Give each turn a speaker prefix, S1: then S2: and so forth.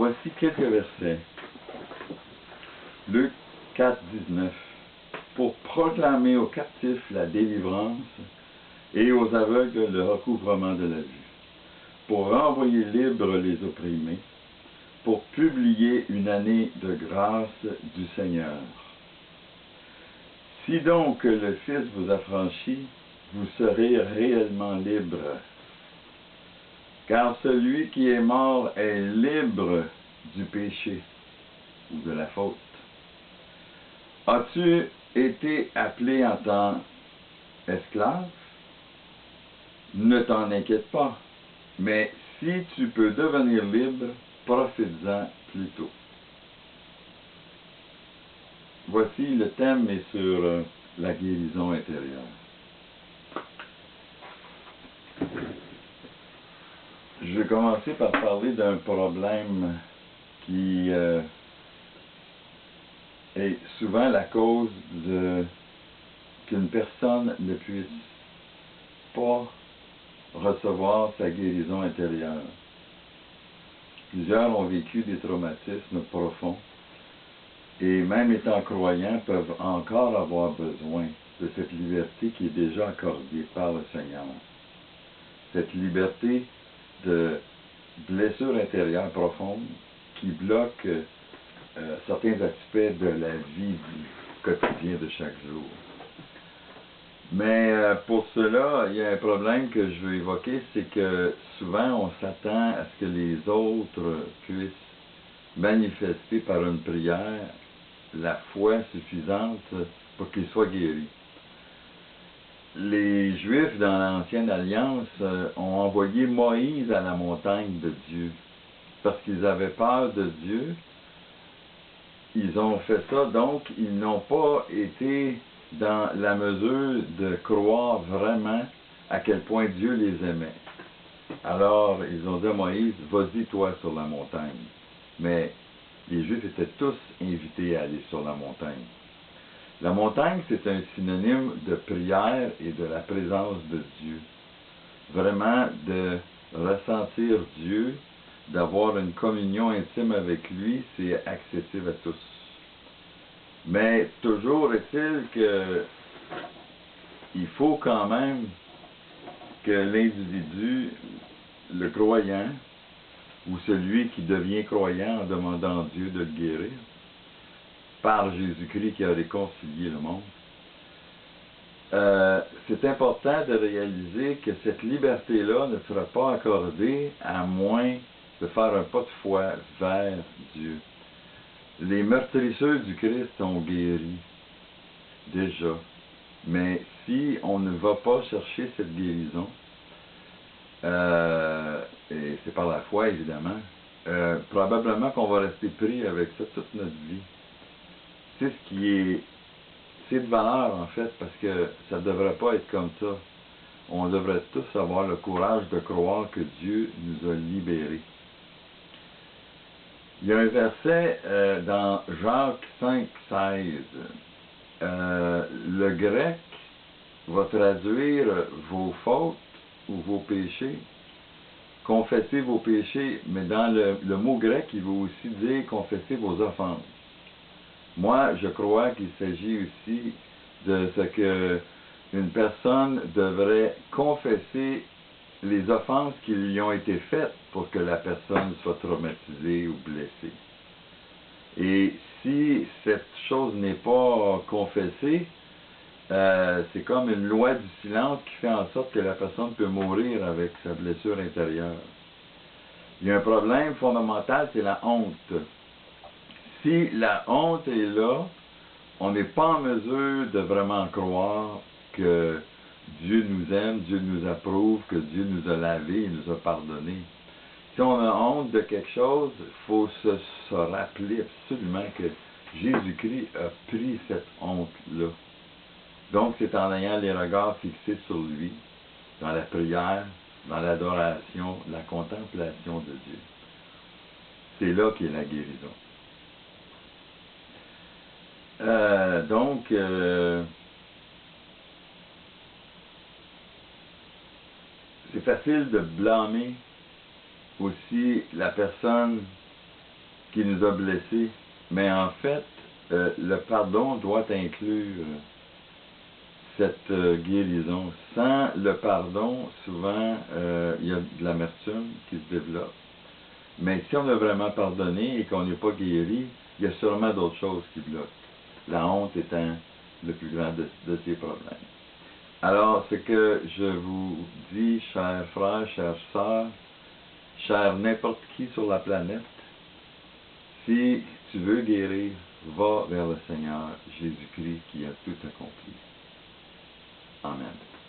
S1: Voici quelques versets. Luc 4, 19. Pour proclamer aux captifs la délivrance et aux aveugles le recouvrement de la vue, pour renvoyer libres les opprimés, pour publier une année de grâce du Seigneur. Si donc le Fils vous affranchit, vous serez réellement libres. Car celui qui est mort est libre du péché ou de la faute. As-tu été appelé en tant qu'esclave? Ne t'en inquiète pas, mais si tu peux devenir libre, profite-en plutôt. Voici, le thème est sur la guérison intérieure. Je vais commencer par parler d'un problème qui est souvent la cause qu'une personne ne puisse pas recevoir sa guérison intérieure. Plusieurs ont vécu des traumatismes profonds et même étant croyants peuvent encore avoir besoin de cette liberté qui est déjà accordée par le Seigneur. Cette liberté de blessures intérieures profondes qui bloquent certains aspects de la vie du quotidien de chaque jour. Mais pour cela, il y a un problème que je veux évoquer, c'est que souvent on s'attend à ce que les autres puissent manifester par une prière la foi suffisante pour qu'ils soient guéris. Les Juifs dans l'Ancienne Alliance ont envoyé Moïse à la montagne de Dieu parce qu'ils avaient peur de Dieu. Ils ont fait ça, donc ils n'ont pas été dans la mesure de croire vraiment à quel point Dieu les aimait. Alors, ils ont dit à Moïse, vas-y toi sur la montagne. Mais les Juifs étaient tous invités à aller sur la montagne. La montagne, c'est un synonyme de prière et de la présence de Dieu. Vraiment de ressentir Dieu, d'avoir une communion intime avec lui, c'est accessible à tous. Mais toujours est-il que il faut quand même que l'individu, le croyant, ou celui qui devient croyant en demandant à Dieu de le guérir, par Jésus-Christ qui a réconcilié le monde, c'est important de réaliser que cette liberté-là ne sera pas accordée à moins de faire un pas de foi vers Dieu. Les meurtrisseurs du Christ sont guéris, déjà. Mais si on ne va pas chercher cette guérison, et c'est par la foi évidemment, probablement qu'on va rester pris avec ça toute notre vie. C'est de valeur en fait, parce que ça ne devrait pas être comme ça. On devrait tous avoir le courage de croire que Dieu nous a libérés. Il y a un verset dans Jacques 5, 16. Le grec va traduire vos fautes ou vos péchés. Confessez vos péchés, mais dans le mot grec, il veut aussi dire confessez vos offenses. Moi, je crois qu'il s'agit aussi de ce que une personne devrait confesser les offenses qui lui ont été faites pour que la personne soit traumatisée ou blessée. Et si cette chose n'est pas confessée, c'est comme une loi du silence qui fait en sorte que la personne peut mourir avec sa blessure intérieure. Il y a un problème fondamental, c'est la honte. Si la honte est là, on n'est pas en mesure de vraiment croire que Dieu nous aime, Dieu nous approuve, que Dieu nous a lavé, il nous a pardonné. Si on a honte de quelque chose, il faut se rappeler absolument que Jésus-Christ a pris cette honte-là. Donc, c'est en ayant les regards fixés sur lui, dans la prière, dans l'adoration, la contemplation de Dieu. C'est là qu'est la guérison. C'est facile de blâmer aussi la personne qui nous a blessés. Mais en fait, le pardon doit inclure cette guérison. Sans le pardon, souvent, il y a de l'amertume qui se développe. Mais si on a vraiment pardonné et qu'on n'est pas guéri, il y a sûrement d'autres choses qui bloquent. La honte étant le plus grand de ces problèmes. Alors, ce que je vous dis, chers frères, chères sœurs, chers n'importe qui sur la planète, si tu veux guérir, va vers le Seigneur Jésus-Christ qui a tout accompli. Amen.